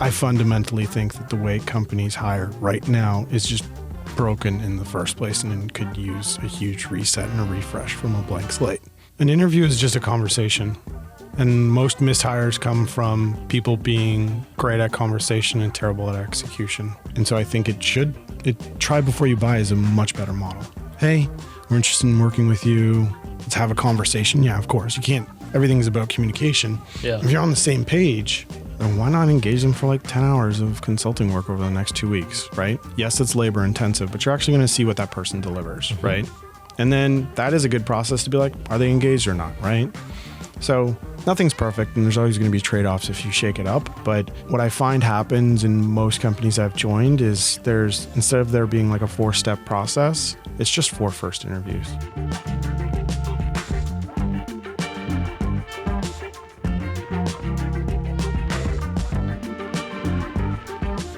I fundamentally think that the way companies hire right now is just broken in the first place and could use a huge reset and a refresh from a blank slate. An interview is just a conversation. And most mishires come from people being great at conversation and terrible at execution. And so I think try before you buy is a much better model. Hey, we're interested in working with you. Let's have a conversation. Yeah, of course. Everything's about communication. Yeah. If you're on the same page, then why not engage them for like 10 hours of consulting work over the next 2 weeks, right? Yes, it's labor intensive, but you're actually going to see what that person delivers, right? And then that is a good process to be like, are they engaged or not, right? So nothing's perfect, and there's always going to be trade-offs if you shake it up. But what I find happens in most companies I've joined is instead of there being like a 4-step process, it's just 4 first interviews.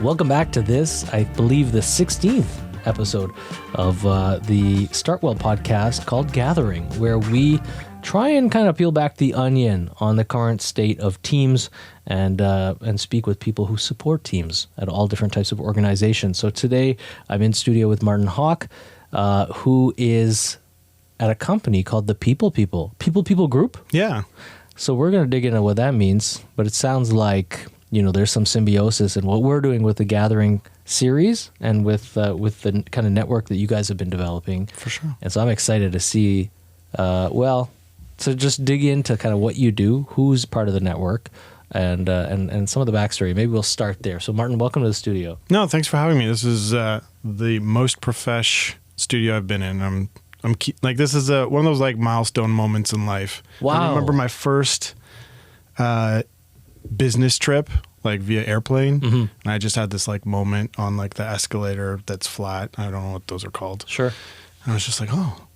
Welcome back to this, I believe, the 16th episode of the StartWell podcast called Gathering, where we try and kind of peel back the onion on the current state of teams and speak with people who support teams at all different types of organizations. So today I'm in studio with Martin Hauck, who is at a company called the People Group. Yeah. So we're going to dig into what that means, but it sounds like, there's some symbiosis in what we're doing with the Gathering series and with the kind of network that you guys have been developing. For sure. And so I'm excited to see, to just dig into kind of what you do, who's part of the network, and some of the backstory. Maybe we'll start there. So Martin, welcome to the studio. No, thanks for having me. This is the most profesh studio I've been in. This is one of those like milestone moments in life. Wow. I remember my first business trip, like via airplane, and I just had this like moment on like the escalator that's flat. I don't know what those are called. Sure. And I was just like, oh,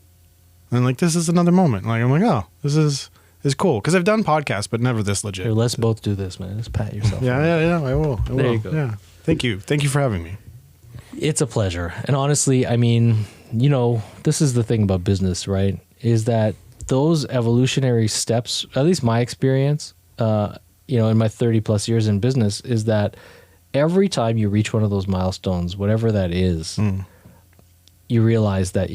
and like this is another moment. Like I'm like, oh, this is cool because I've done podcasts, but never this legit. Here, let's both do this, man. Let's pat yourself. Yeah, I will. There you go. Yeah, thank you for having me. It's a pleasure. And honestly, I mean, this is the thing about business, right? Is that those evolutionary steps, at least my experience, in my 30 plus years in business, is that every time you reach one of those milestones, whatever that is, you realize that,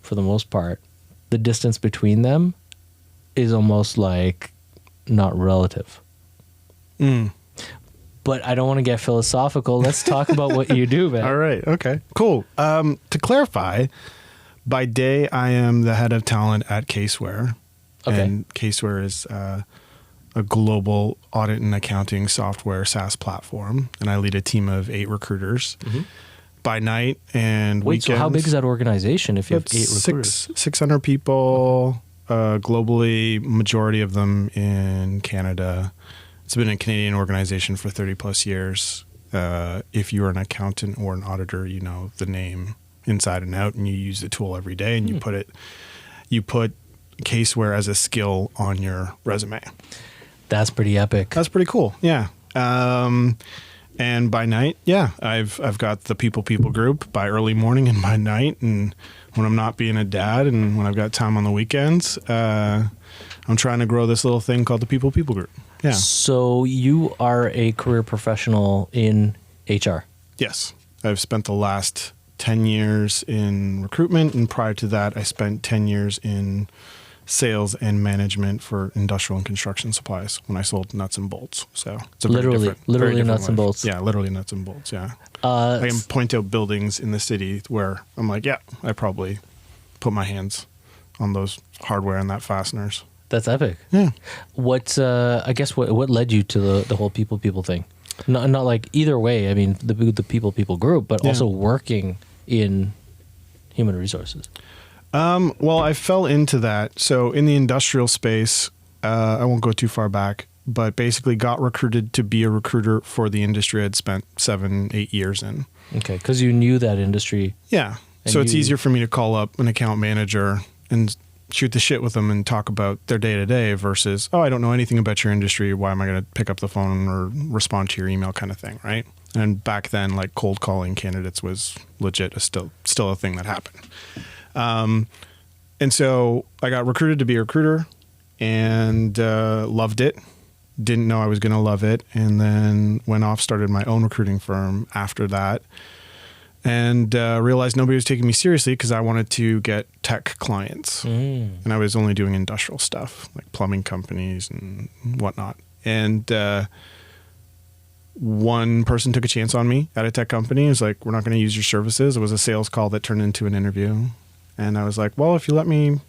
for the most part, the distance between them is almost like not relative. But I don't want to get philosophical. Let's talk about what you do, man. All right. Okay. Cool. To clarify, by day, I am the head of talent at Caseware. Okay. And Caseware is a global audit and accounting software SaaS platform. And I lead a team of 8 recruiters by night and weekends. So how big is that organization if you have 8 recruiters? 600 people globally, majority of them in Canada. It's been a Canadian organization for 30 plus years. If you're an accountant or an auditor, you know the name inside and out, and you use the tool every day, and you put Caseware as a skill on your resume. That's pretty epic. That's pretty cool. Yeah. And by night, I've got the people group by early morning and by night, and when I'm not being a dad and when I've got time on the weekends, I'm trying to grow this little thing called the people group. Yeah. So you are a career professional in HR? Yes. I've spent the last 10 years in recruitment, and prior to that, I spent 10 years in sales and management for industrial and construction supplies when I sold nuts and bolts. So it's a literally nuts life. and bolts. Yeah, literally nuts and bolts. Yeah. I can point out buildings in the city where I'm like, yeah, I probably put my hands on those hardware and that fasteners. That's epic. Yeah. What led you to the whole people thing? Not like either way. I mean, the people group, but also working in human resources. Well, I fell into that. So in the industrial space, I won't go too far back, but basically got recruited to be a recruiter for the industry I'd spent 7-8 years in. Okay, because you knew that industry. Yeah. So it's easier for me to call up an account manager and shoot the shit with them and talk about their day-to-day versus, I don't know anything about your industry. Why am I going to pick up the phone or respond to your email kind of thing, right? And back then, like cold calling candidates was legit, still a thing that happened. And so I got recruited to be a recruiter and loved it. didn't know I was going to love it, and then went off, started my own recruiting firm after that, and realized nobody was taking me seriously because I wanted to get tech clients. And I was only doing industrial stuff, like plumbing companies and whatnot. And one person took a chance on me at a tech company. It was like, we're not going to use your services. It was a sales call that turned into an interview. And I was like, well, if you let me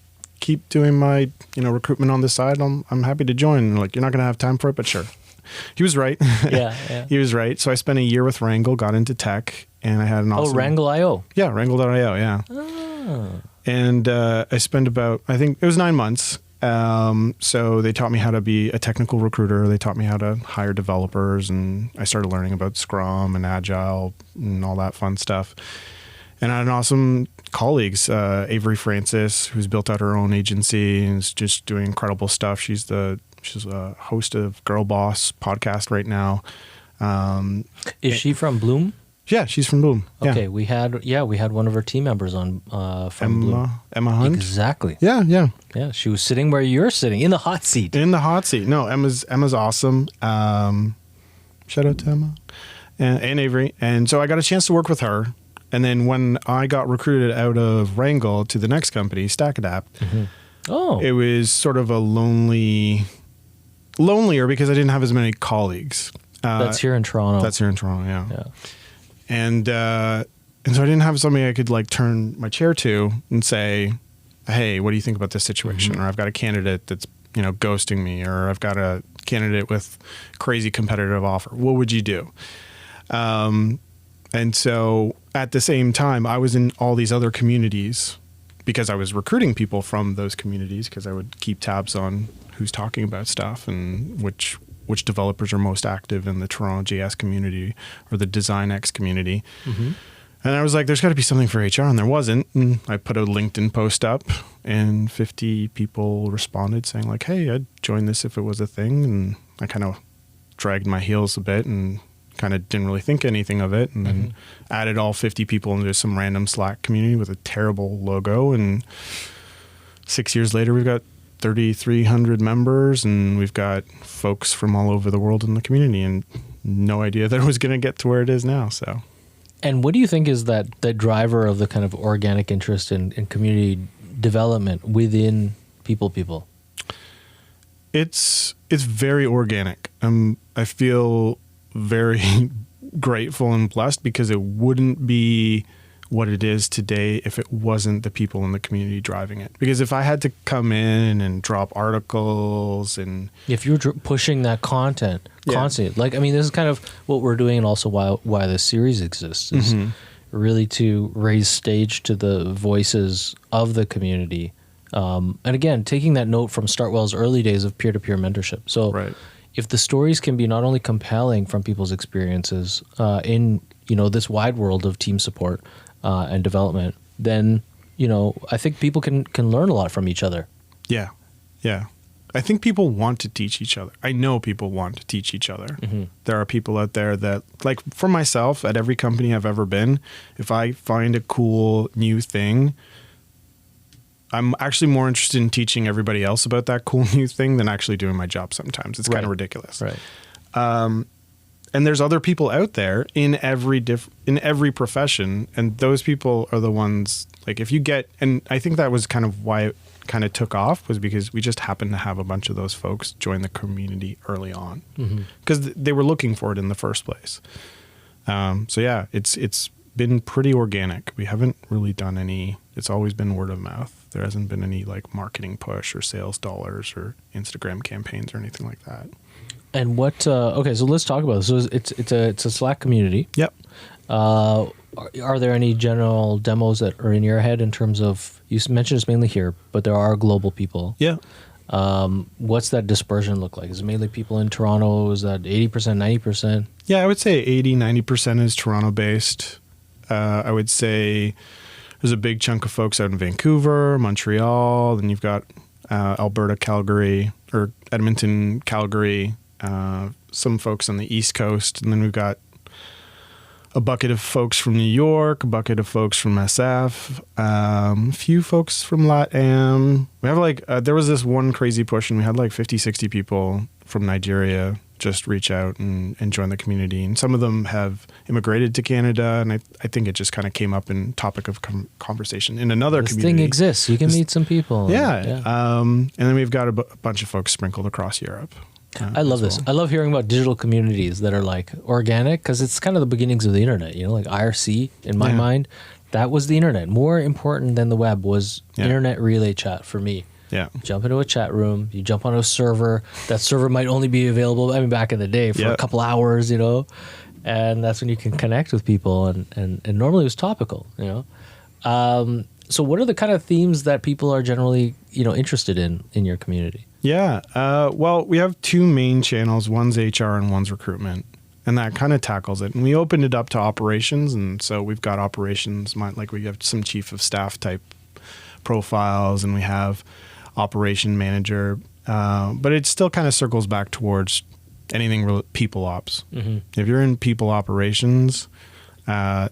keep doing my, recruitment on the side, I'm happy to join. And like, you're not going to have time for it, but sure. He was right. Yeah. He was right. So I spent a year with Wrangle, got into tech, and I had an awesome... Oh, Wrangle.io. Yeah, Wrangle.io, yeah. Oh. And I spent about, I think it was 9 months. So they taught me how to be a technical recruiter. They taught me how to hire developers, and I started learning about Scrum and Agile and all that fun stuff. And I had an awesome colleagues, Avery Francis, who's built out her own agency and is just doing incredible stuff. She's a host of Girl Boss podcast right now. Is she from Bloom? Yeah, she's from Bloom. Okay, yeah. we had one of her team members on from Bloom. Emma Hunt. Exactly. Yeah. Yeah, she was sitting where you're sitting, in the hot seat. In the hot seat. No, Emma's awesome. Shout out to Emma and Avery. And so I got a chance to work with her. And then when I got recruited out of Wrangle to the next company, StackAdapt, it was sort of a lonelier because I didn't have as many colleagues. That's here in Toronto. Yeah. And so I didn't have somebody I could like turn my chair to and say, hey, what do you think about this situation? Or I've got a candidate that's, ghosting me, or I've got a candidate with crazy competitive offer. What would you do? And so at the same time, I was in all these other communities because I was recruiting people from those communities, because I would keep tabs on who's talking about stuff and which developers are most active in the Toronto JS community or the Design X community. And I was like, there's got to be something for HR, and there wasn't. And I put a LinkedIn post up, and 50 people responded saying like, hey, I'd join this if it was a thing. And I kind of dragged my heels a bit and kind of didn't really think anything of it, and then added all 50 people into some random Slack community with a terrible logo. And 6 years later, we've got 3,300 members, and we've got folks from all over the world in the community, and no idea that it was going to get to where it is now. So, and what do you think is that driver of the kind of organic interest in community development within people? It's very organic. I feel very grateful and blessed because it wouldn't be what it is today if it wasn't the people in the community driving it. Because if I had to come in and drop articles and... If you're pushing that content constantly, like, I mean, this is kind of what we're doing, and also why this series exists, is really to raise stage to the voices of the community. And again, taking that note from StartWell's early days of peer-to-peer mentorship. So if the stories can be not only compelling from people's experiences in, this wide world of team support, and development, then, I think people can learn a lot from each other. Yeah. I think people want to teach each other. I know people want to teach each other. There are people out there that, like for myself, at every company I've ever been, if I find a cool new thing, I'm actually more interested in teaching everybody else about that cool new thing than actually doing my job sometimes. It's kind of ridiculous. And there's other people out there in every profession, and those people are the ones, like, if you get, and I think that was kind of why it kind of took off, was because we just happened to have a bunch of those folks join the community early on because they were looking for it in the first place. So yeah, it's been pretty organic. We haven't really done any, it's always been word of mouth. There hasn't been any like marketing push or sales dollars or Instagram campaigns or anything like that. And what? Okay, so let's talk about this. So it's a Slack community. Yep. Are there any general demos that are in your head in terms of, you mentioned it's mainly here, but there are global people. Yeah. What's that dispersion look like? Is it mainly people in Toronto? Is that 80%, 90%? Yeah, I would say 80, 90% is Toronto based. I would say there's a big chunk of folks out in Vancouver, Montreal, then you've got Alberta, Calgary, or Edmonton, Calgary, some folks on the East Coast, and then we've got a bucket of folks from New York, a bucket of folks from SF, a few folks from LATAM. We have like, there was this one crazy push and we had like 50, 60 people from Nigeria just reach out and join the community. And some of them have immigrated to Canada. And I think it just kind of came up in topic of conversation in another this community. thing exists. You can meet some people. Yeah. And then we've got a bunch of folks sprinkled across Europe. I love this. I love hearing about digital communities that are like organic, because it's kind of the beginnings of the internet, you know, like IRC in my mind. That was the internet. More important than the web was internet relay chat for me. Yeah. Jump into a chat room, you jump on a server. That server might only be available, I mean, back in the day for a couple hours, you know, and that's when you can connect with people. And normally it was topical, you know. So what are the kind of themes that people are generally, you know, interested in your community? Yeah. Well, we have two main channels. One's HR and one's recruitment. And that kind of tackles it. And we opened it up to operations. And so we've got operations, like we have some chief of staff type profiles, and we have operation manager. But it still kind of circles back towards anything people ops. Mm-hmm. If you're in people operations, those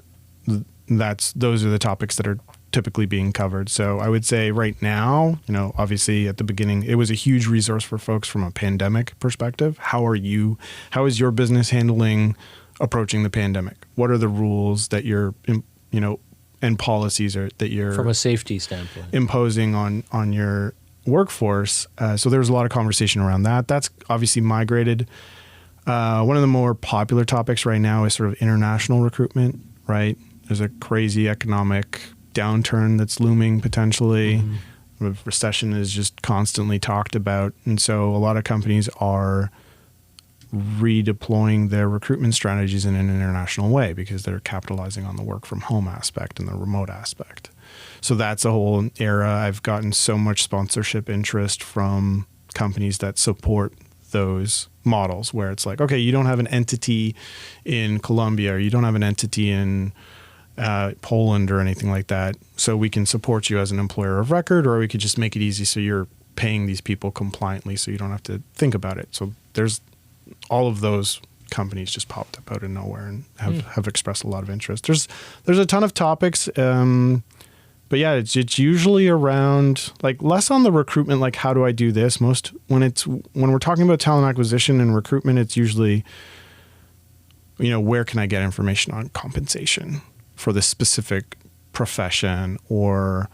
are the topics that are typically being covered. So I would say right now, you know, obviously at the beginning, it was a huge resource for folks from a pandemic perspective. How is your business handling approaching the pandemic? What are the rules that you're, you know, and policies that you're from a safety standpoint imposing on your workforce? So there was a lot of conversation around that. That's obviously migrated. One of the more popular topics right now is sort of international recruitment, right? There's a crazy economic downturn that's looming potentially. Mm-hmm. Recession is just constantly talked about. And so a lot of companies are redeploying their recruitment strategies in an international way because they're capitalizing on the work from home aspect and the remote aspect. So that's a whole era. I've gotten so much sponsorship interest from companies that support those models where it's like, okay, you don't have an entity in Colombia or you don't have an entity in Poland or anything like that. So we can support you as an employer of record, or we could just make it easy so you're paying these people compliantly so you don't have to think about it. So there's all of those companies just popped up out of nowhere and have expressed a lot of interest. There's a ton of topics. But yeah, it's usually around like less on the recruitment, like how do I do this? Most when we're talking about talent acquisition and recruitment, it's usually, you know, where can I get information on compensation for this specific profession, or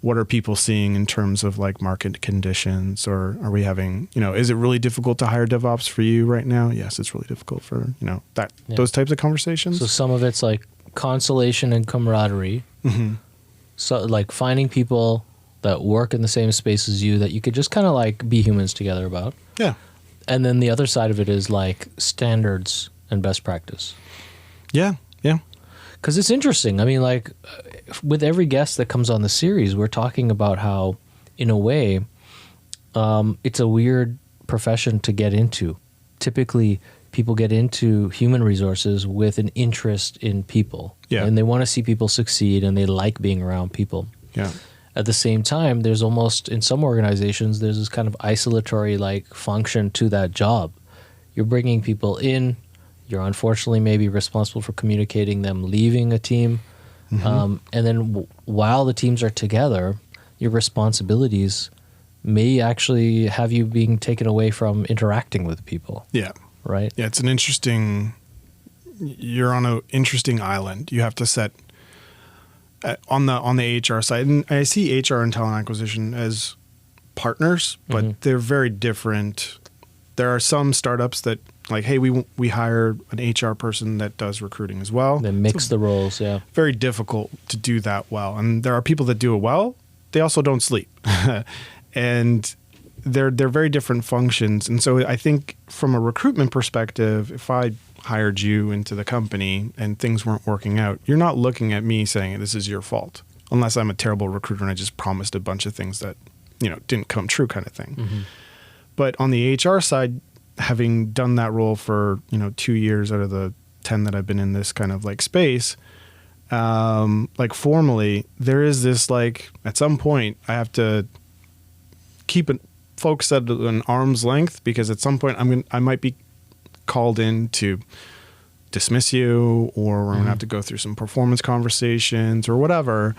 what are people seeing in terms of like market conditions, or are we having, you know, is it really difficult to hire DevOps for you right now? Yes, it's really difficult for, you know, those types of conversations. So some of it's like consolation and camaraderie. Mm-hmm. So like finding people that work in the same space as you that you could just kind of like be humans together about. Yeah. And then the other side of it is like standards and best practice. Yeah. Yeah. Because it's interesting. I mean, like with every guest that comes on the series, we're talking about how, in a way, it's a weird profession to get into. Typically, people get into human resources with an interest in people. Yeah. And they want to see people succeed, and they like being around people. Yeah. At the same time, there's almost, in some organizations, there's this kind of isolatory like function to that job. You're bringing people in. You're unfortunately maybe responsible for communicating them leaving a team. Mm-hmm. And then while the teams are together, your responsibilities may actually have you being taken away from interacting with people. Yeah. Right? Yeah, it's you're on an interesting island. You have to set on the HR side. And I see HR and talent acquisition as partners, but they're very different. There are some startups that like, hey, we hire an HR person that does recruiting as well. They mix the roles, yeah. Very difficult to do that well. And there are people that do it well. They also don't sleep. And they're very different functions. And so I think from a recruitment perspective, if I hired you into the company and things weren't working out, you're not looking at me saying this is your fault, unless I'm a terrible recruiter and I just promised a bunch of things that, you know, didn't come true kind of thing. Mm-hmm. But on the HR side, having done that role for, you know, 2 years out of the 10 that I've been in this kind of like space, like formally, there is this like, at some point I have to keep folks at an arm's length, because at some point I might be called in to dismiss you, or we're going to have to go through some performance conversations or whatever.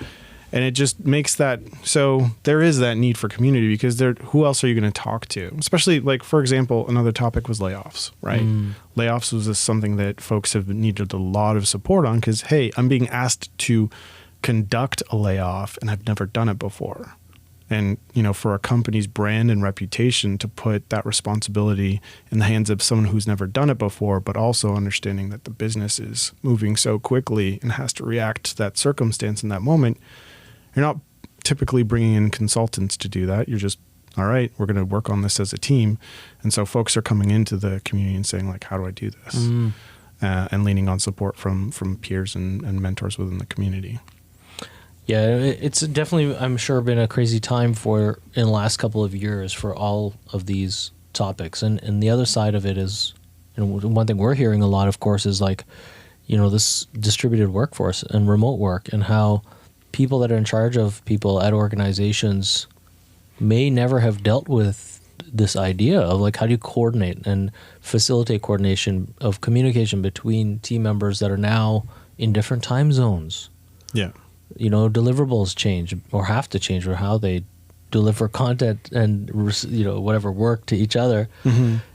And it just makes that, so there is that need for community, because who else are you going to talk to? Especially, like, for example, another topic was layoffs, right? Layoffs was just something that folks have needed a lot of support on, because, hey, I'm being asked to conduct a layoff and I've never done it before. And, for a company's brand and reputation to put that responsibility in the hands of someone who's never done it before, but also understanding that the business is moving so quickly and has to react to that circumstance in that moment, you're not typically bringing in consultants to do that. You're just, all right, we're going to work on this as a team. And so folks are coming into the community and saying, like, how do I do this? And leaning on support from peers and mentors within the community. Yeah, it's definitely, I'm sure, been a crazy time in the last couple of years for all of these topics. And the other side of it is, one thing we're hearing a lot, of course, is like, this distributed workforce and remote work, and how people that are in charge of people at organizations may never have dealt with this idea of, like, how do you coordinate and facilitate coordination of communication between team members that are now in different time zones. Yeah. Deliverables change or have to change, or how they deliver content and, whatever work to each other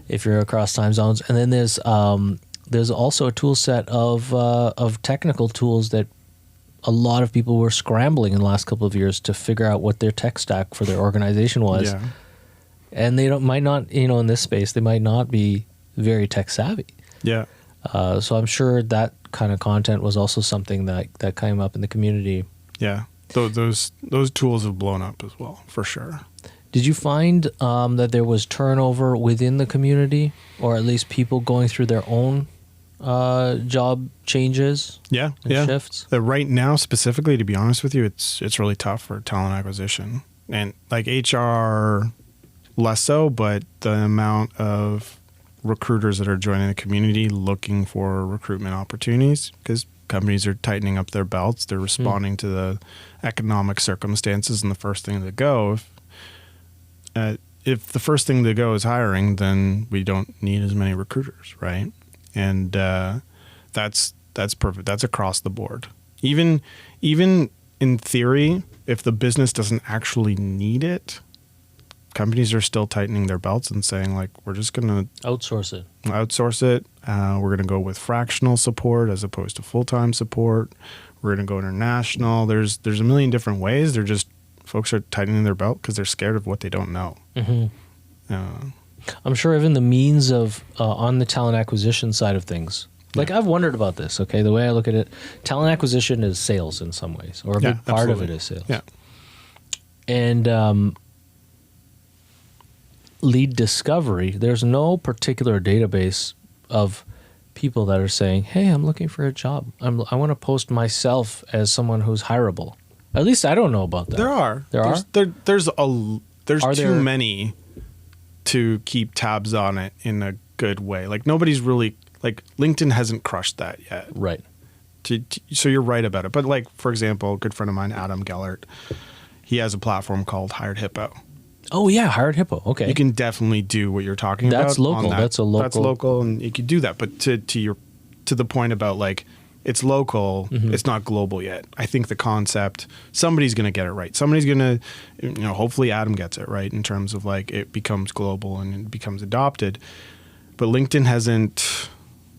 if you're across time zones. And then there's also a tool set of technical tools that a lot of people were scrambling in the last couple of years to figure out what their tech stack for their organization was. Yeah. And they might not, in this space, they might not be very tech savvy. Yeah. So I'm sure that kind of content was also something that came up in the community. Yeah. Those tools have blown up as well, for sure. Did you find that there was turnover within the community, or at least people going through their own job changes? Yeah. Shifts? Right now, specifically, to be honest with you, it's really tough for talent acquisition. And like HR, less so, but the amount of recruiters that are joining the community looking for recruitment opportunities, because companies are tightening up their belts. They're responding to the economic circumstances, and the first thing to go, if the first thing to go is hiring, then we don't need as many recruiters, right? And that's perfect. That's across the board. Even in theory, if the business doesn't actually need it, companies are still tightening their belts and saying, like, we're just going to outsource it. We're going to go with fractional support as opposed to full-time support. We're going to go international. There's a million different ways. They're just, folks are tightening their belt because they're scared of what they don't know. I'm sure even the means of on the talent acquisition side of things. Like, I've wondered about this. Okay, the way I look at it, talent acquisition is sales in some ways, or a big part of it is sales. Yeah. And lead discovery, there's no particular database of people that are saying, hey, I'm looking for a job. I want to post myself as someone who's hireable. At least I don't know about that. There's too many to keep tabs on it in a good way. Like, nobody's really, like, LinkedIn hasn't crushed that yet. Right. So you're right about it. But, like, for example, a good friend of mine, Adam Gellert, he has a platform called Hired Hippo. Oh, yeah, Hired Hippo. Okay. You can definitely do what you're talking about. That's local. That's local, and you could do that. But to the point about, like, it's local, it's not global yet. I think the concept, somebody's going to get it right. Somebody's going to, hopefully Adam gets it right in terms of, like, it becomes global and it becomes adopted. But LinkedIn hasn't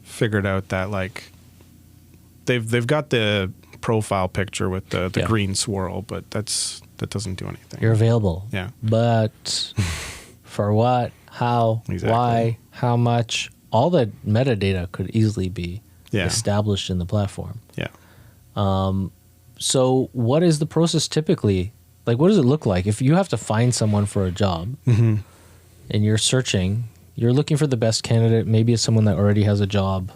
figured out that, like, they've got the profile picture with the green swirl, but that doesn't do anything. You're available. Yeah. But for what, how, why, how much, all that metadata could easily be established in the platform. Yeah. So what is the process typically? Like, what does it look like? If you have to find someone for a job and you're searching, you're looking for the best candidate, maybe it's someone that already has a job.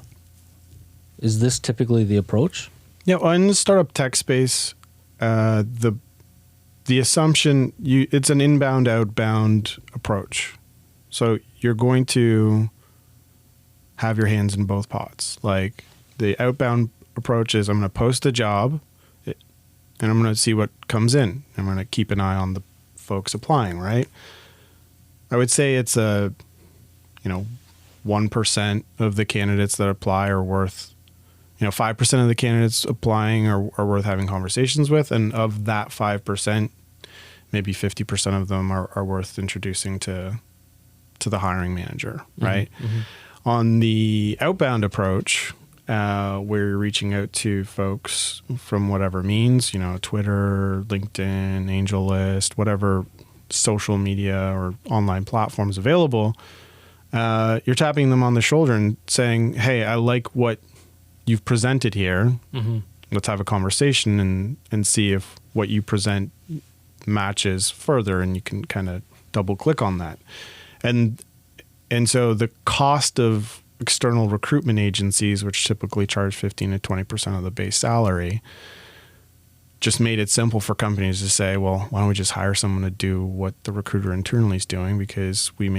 Is this typically the approach? Yeah, well, in the startup tech space, the assumption, it's an inbound, outbound approach. So you're going to have your hands in both pots. Like, the outbound approach is, I'm going to post a job and I'm going to see what comes in. I'm going to keep an eye on the folks applying, right? I would say it's 1% of the candidates that apply are worth, 5% of the candidates applying are worth having conversations with. And of that 5%, maybe 50% of them are worth introducing to the hiring manager, right? On the outbound approach, we're reaching out to folks from whatever means, Twitter, LinkedIn, AngelList, whatever social media or online platforms available. You're tapping them on the shoulder and saying, hey, I like what you've presented here. Let's have a conversation and see if what you present matches further, and you can kind of double click on that. And so the cost of external recruitment agencies, which typically charge 15 to 20% of the base salary, just made it simple for companies to say, well, why don't we just hire someone to do what the recruiter internally is doing? Because we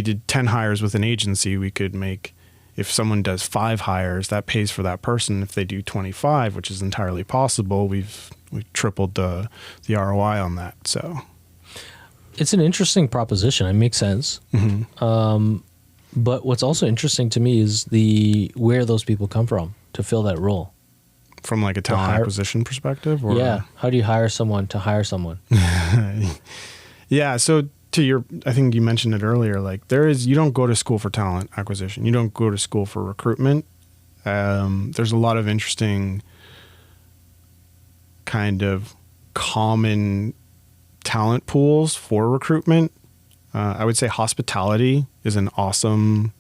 did 10 hires with an agency. We could make, if someone does 5 hires, that pays for that person. If they do 25, which is entirely possible, we've tripled the ROI on that. So it's an interesting proposition. It makes sense. But what's also interesting to me is where those people come from to fill that role. From like a talent acquisition perspective? Or? Yeah. How do you hire someone to hire someone? Yeah. So I think you mentioned it earlier, like you don't go to school for talent acquisition. You don't go to school for recruitment. There's a lot of interesting kind of common talent pools for recruitment. I would say hospitality is an awesome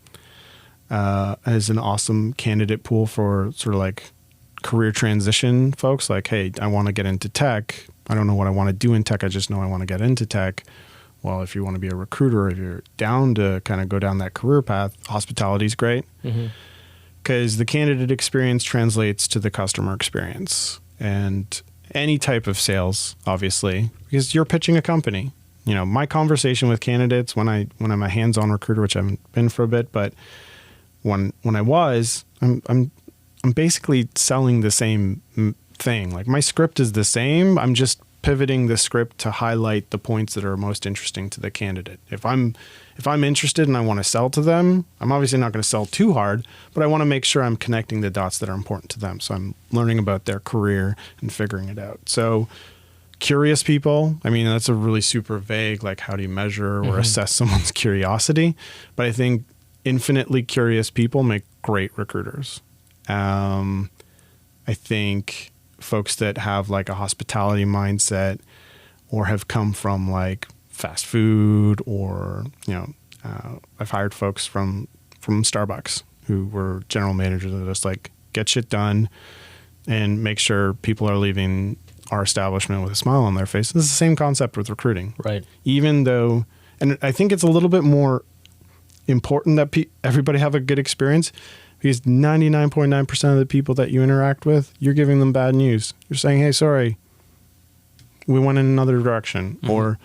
candidate pool for sort of like career transition folks. Like, hey, I want to get into tech. I don't know what I want to do in tech. I just know I want to get into tech. Well, if you want to be a recruiter, if you're down to kind of go down that career path, hospitality is great because the candidate experience translates to the customer experience and any type of sales, obviously, because you're pitching a company. My conversation with candidates when I'm a hands-on recruiter, which I haven't been for a bit, but when I was, I'm basically selling the same thing. Like my script is the same. I'm just pivoting the script to highlight the points that are most interesting to the candidate. If I'm interested and I want to sell to them, I'm obviously not going to sell too hard, but I want to make sure I'm connecting the dots that are important to them. So I'm learning about their career and figuring it out. So curious people, I mean, that's a really super vague, like how do you measure or assess someone's curiosity? But I think infinitely curious people make great recruiters. I think folks that have like a hospitality mindset or have come from like fast food or, I've hired folks from Starbucks who were general managers that just like get shit done and make sure people are leaving our establishment with a smile on their face. This is the same concept with recruiting. Right. Even though, and I think it's a little bit more important that everybody have a good experience because 99.9% of the people that you interact with, you're giving them bad news. You're saying, hey, sorry, we went in another direction. Or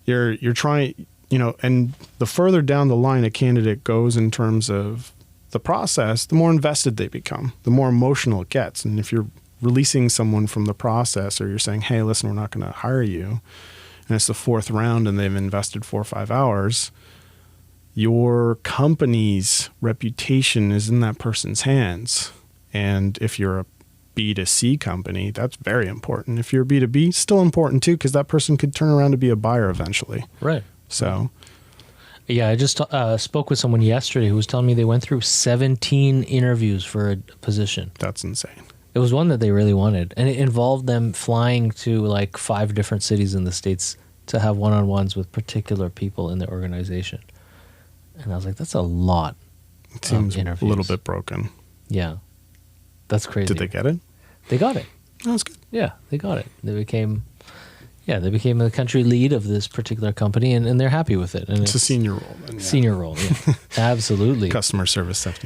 you're trying, and the further down the line a candidate goes in terms of the process, the more invested they become, the more emotional it gets. And if you're releasing someone from the process or you're saying, hey, listen, we're not going to hire you, and it's the 4th round and they've invested 4 or 5 hours, your company's reputation is in that person's hands. And if you're a B2C company, that's very important. If you're B2B, still important too, because that person could turn around to be a buyer eventually. Right. So, yeah, I just spoke with someone yesterday who was telling me they went through 17 interviews for a position. That's insane. It was one that they really wanted, and it involved them flying to like 5 different cities in the States to have one-on-ones with particular people in the organization. And I was like, that's a lot. It seems a little bit broken. Yeah. That's crazy. Did they get it? They got it. Oh, that's good. Yeah, they got it. They became the country lead of this particular company, and they're happy with it. And it's a senior role. Then, yeah. Senior role, yeah. Absolutely. Customer service stuff.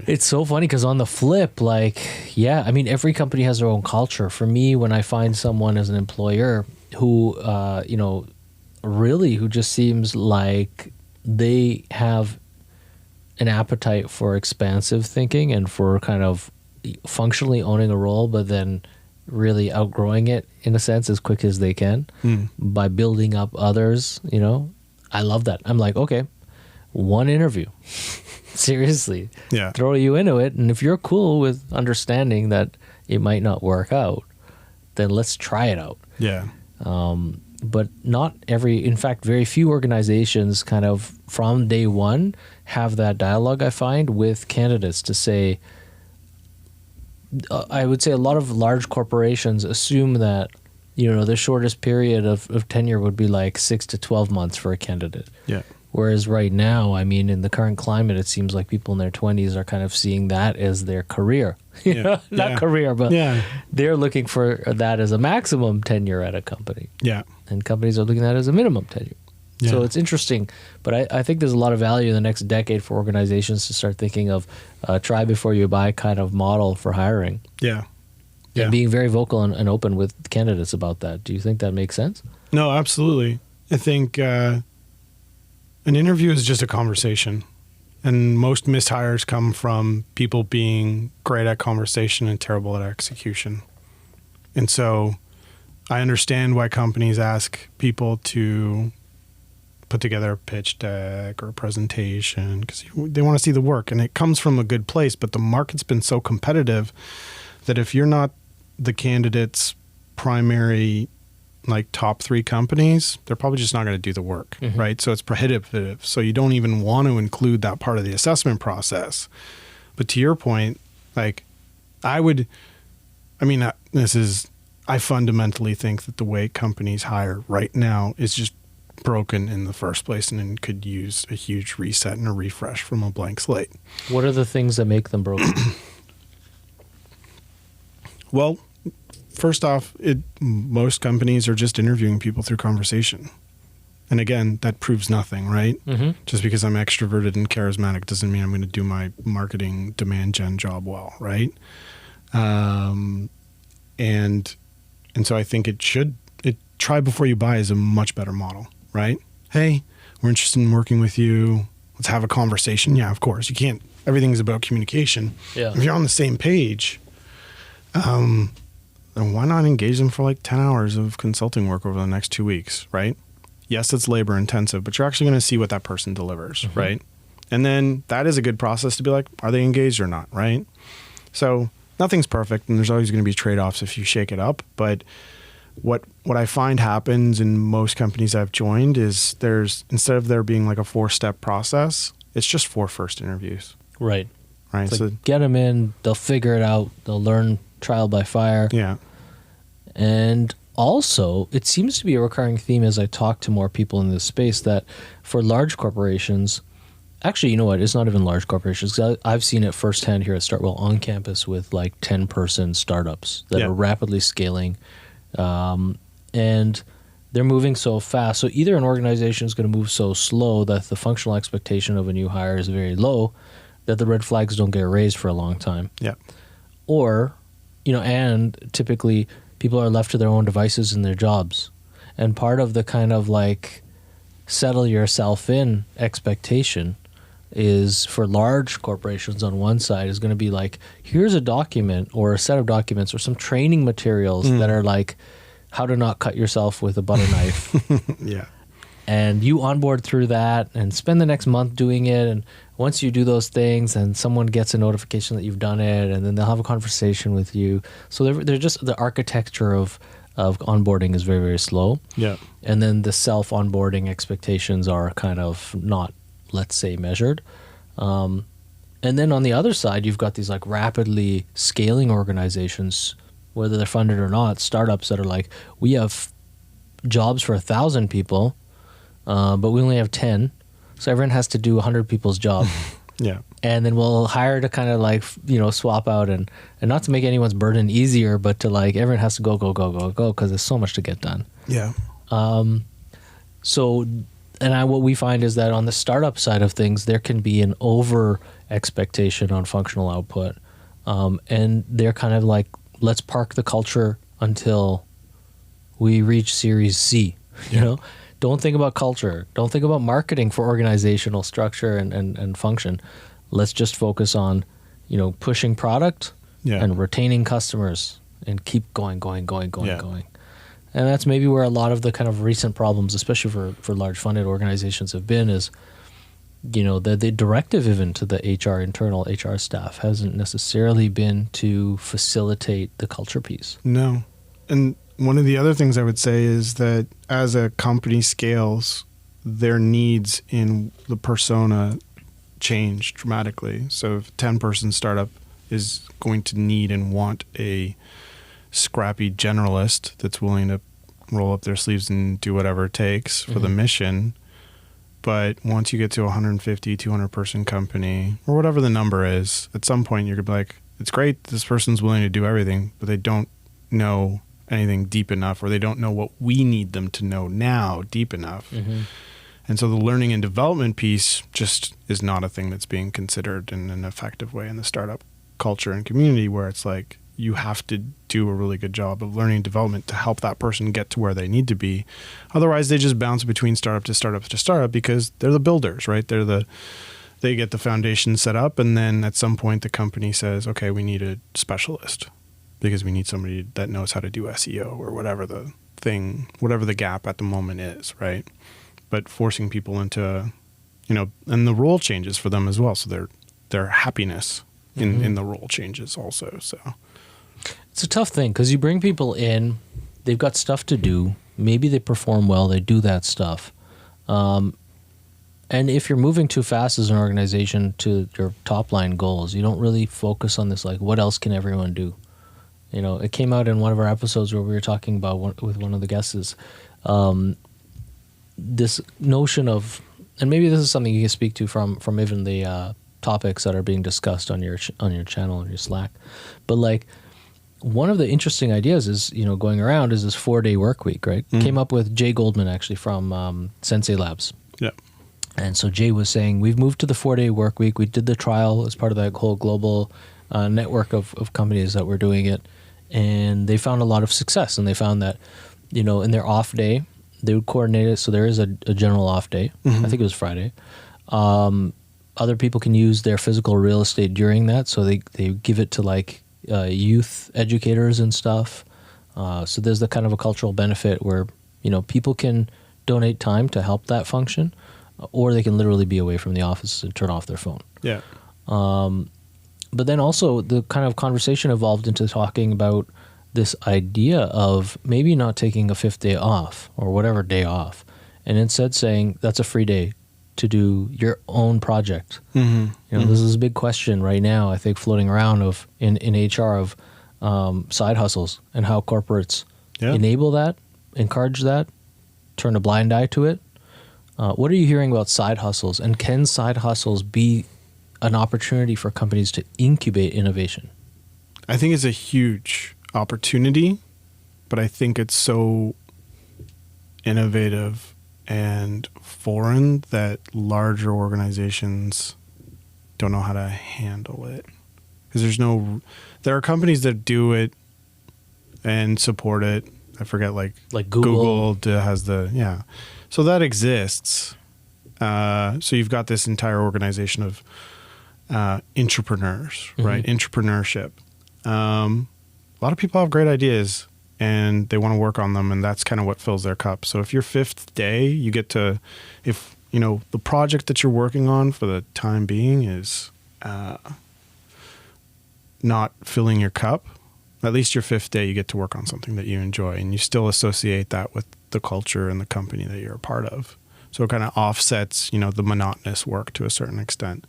It's so funny because on the flip, every company has their own culture. For me, when I find someone as an employer who, who just seems like they have an appetite for expansive thinking and for kind of functionally owning a role, but then really outgrowing it in a sense as quick as they can by building up others, I love that. I'm like, okay, one interview. seriously Yeah. throw you into it. And if you're cool with understanding that it might not work out, then let's try it out. Yeah. But not in fact, very few organizations kind of from day one have that dialogue, I find, with candidates to say, I would say a lot of large corporations assume that, the shortest period of tenure would be like 6 to 12 months for a candidate. Yeah. Whereas right now, I mean, in the current climate, it seems like people in their 20s are kind of seeing that as their career. Yeah. Not career, but Yeah. they're looking for that as a maximum tenure at a company. Yeah. And companies are looking at that as a minimum tenure. Yeah. So it's interesting. But I think there's a lot of value in the next decade for organizations to start thinking of try before you buy kind of model for hiring. Yeah. Yeah. And being very vocal and open with candidates about that. Do you think that makes sense? No, absolutely. I think an interview is just a conversation. And most mishires come from people being great at conversation and terrible at execution. And so I understand why companies ask people to put together a pitch deck or a presentation because they want to see the work. And it comes from a good place, but the market's been so competitive that if you're not the candidate's primary top 3 companies, they're probably just not going to do the work, right? So it's prohibitive. So you don't even want to include that part of the assessment process. But to your point, I fundamentally think that the way companies hire right now is just broken in the first place and could use a huge reset and a refresh from a blank slate. What are the things that make them broken? Well, first off, most companies are just interviewing people through conversation. And again, that proves nothing, right? Mm-hmm. Just because I'm extroverted and charismatic doesn't mean I'm going to do my marketing demand gen job well, right? And so I think try before you buy is a much better model, right? Hey, we're interested in working with you. Let's have a conversation. Yeah, of course. Everything's about communication. Yeah. If you're on the same page, then why not engage them for 10 hours of consulting work over the next 2 weeks, right? Yes, it's labor intensive, but you're actually going to see what that person delivers, right? And then that is a good process to be like, are they engaged or not, right? So nothing's perfect, and there's always going to be trade-offs if you shake it up. But what I find happens in most companies I've joined is instead of there being a 4-step process, it's just 4 first interviews. Right. Right. So get them in, they'll figure it out, they'll learn trial by fire. Yeah. And also, it seems to be a recurring theme as I talk to more people in this space that for large corporations, actually, you know what? It's not even large corporations. 'Cause I've seen it firsthand here at StartWell on campus with 10-person startups that are rapidly scaling. And they're moving so fast. So either an organization is going to move so slow that the functional expectation of a new hire is very low, that the red flags don't get raised for a long time. Yeah. Or, and typically people are left to their own devices in their jobs. And part of the kind of settle yourself in expectation is for large corporations on one side is going to be here's a document or a set of documents or some training materials that are how to not cut yourself with a butter knife. Yeah. And you onboard through that and spend the next month doing it. And once you do those things and someone gets a notification that you've done it, and then they'll have a conversation with you. So they're just the architecture of onboarding is very, very slow. Yeah. And then the self-onboarding expectations are kind of not, let's say, measured. And then on the other side, you've got these rapidly scaling organizations, whether they're funded or not, startups that are we have jobs for 1,000 people, but we only have 10. So everyone has to do 100 people's job. Yeah. And then we'll hire to kind of swap out and not to make anyone's burden easier, but to everyone has to go because there's so much to get done. Yeah. What we find is that on the startup side of things, there can be an over expectation on functional output. And they're kind of let's park the culture until we reach Series C, Don't think about culture. Don't think about marketing for organizational structure and function. Let's just focus on, pushing product and retaining customers and keep going. And that's maybe where a lot of the kind of recent problems, especially for large funded organizations, have been is the directive even to the internal HR staff hasn't necessarily been to facilitate the culture piece. No. And one of the other things I would say is that as a company scales, their needs in the persona change dramatically. So if a 10-person startup is going to need and want a scrappy generalist that's willing to roll up their sleeves and do whatever it takes for the mission. But once you get to 150, 200 person company or whatever the number is, at some point you're going to be like, it's great. This person's willing to do everything, but they don't know anything deep enough, or they don't know what we need them to know now deep enough. And so the learning and development piece just is not a thing that's being considered in an effective way in the startup culture and community, where it's like you have to do a really good job of learning and development to help that person get to where they need to be. Otherwise, they just bounce between startup to startup to startup because they're the builders, right? They get the foundation set up, and then at some point the company says, okay, we need a specialist because we need somebody that knows how to do SEO or whatever the gap at the moment is, right? But forcing people into, and the role changes for them as well. So their happiness in the role changes also. So it's a tough thing because you bring people in, they've got stuff to do. Maybe they perform well, they do that stuff. And if you're moving too fast as an organization to your top line goals, you don't really focus on this, like, what else can everyone do? It came out in one of our episodes where we were talking about with one of the guests, this notion of, and maybe this is something you can speak to from even the topics that are being discussed on your channel and your Slack, but like one of the interesting ideas is going around is this 4-day work week, right? Came up with Jay Goldman actually from Sensei Labs. Yeah. And so Jay was saying, we've moved to the 4-day work week. We did the trial as part of that whole global network of companies that were doing it. And they found a lot of success. And they found that, in their off day, they would coordinate it. So there is a general off day. I think it was Friday. Other people can use their physical real estate during that. So they give it to like youth educators and stuff. So there's the kind of a cultural benefit where, people can donate time to help that function, or they can literally be away from the office and turn off their phone. Yeah. But then also the kind of conversation evolved into talking about this idea of maybe not taking a 5th day off or whatever day off, and instead saying that's a free day to do your own project. This is a big question right now, I think, floating around in HR of side hustles and how corporates enable that, encourage that, turn a blind eye to it. What are you hearing about side hustles, and can side hustles be an opportunity for companies to incubate innovation? I think it's a huge opportunity, but I think it's so innovative and foreign that larger organizations don't know how to handle it. Because there are companies that do it and support it. I forget, like Google has so that exists. So you've got this entire organization of entrepreneurs, right? Entrepreneurship. A lot of people have great ideas and they want to work on them, and that's kind of what fills their cup. So if your 5th day, you get to, if the project that you're working on for the time being is not filling your cup, at least your 5th day you get to work on something that you enjoy, and you still associate that with the culture and the company that you're a part of. So it kind of offsets, the monotonous work to a certain extent.